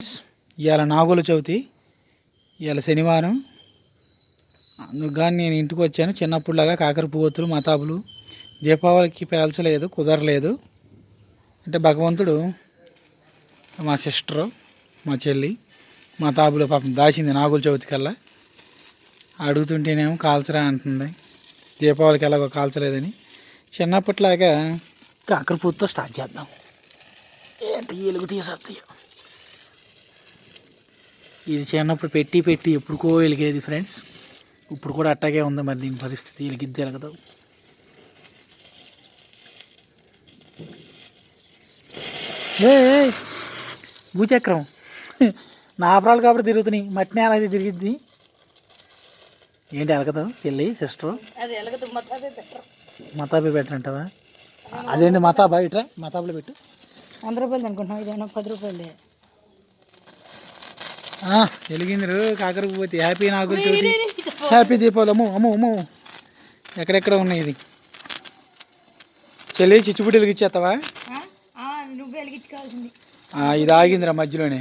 ఇవాళ నాగుల చవితి, ఇవాళ శనివారం. అందుకు కానీ నేను ఇంటికి వచ్చాను. చిన్నప్పుడులాగా కాకర పువ్వొత్తులు మతాబులు దీపావళికి పేల్చలేదు, కుదరలేదు. అంటే భగవంతుడు మా సిస్టరు మా చెల్లి మతాబులు పాపం దాచింది నాగుల చవితి కల్లా. అడుగుతుంటేనేమో కాల్చరా అంటుంది. దీపావళికి ఎలాగో కాల్చలేదని చిన్నప్పట్లాగా కాకర పువ్వుతో స్టార్ట్ చేద్దాం. ఏంటి ఎలుగు తీసేస్తాయి. ఇది చిన్నప్పుడు పెట్టి ఎప్పుడుకో వెలిగేది ఫ్రెండ్స్. ఇప్పుడు కూడా అట్టాగే ఉంది. మరి దీని పరిస్థితి వెలిగిద్ది ఎలగదు. భూచక్రం నా అపరాలు కాబట్టి తిరుగుతున్నాయి. మట్టిని అలాగే తిరిగిద్ది. ఏంటి ఎలగదు చెల్లి సిస్టరు? మతాబే బెటర్ అంటావా? అదేంటి మతాబా? ఇట్రా మతాబులో పెట్టు. 100 రూపాయలు అనుకుంటున్నాం. ఇదేమో 10 రూపాయలే. వెలిగింది కాకర పువ్వు. Happy Nagula Chavithi, happy Deepavali. అమ్మో అమ్మో అమ్మో ఎక్కడెక్కడ ఉన్నాయి. ఇది చెల్లి చిచ్చుబుడ్డి వెలిగించేస్తావా? నువ్వు వెలిగించుకోవాల్సింది. ఇది ఆగిందిరా మధ్యలోనే.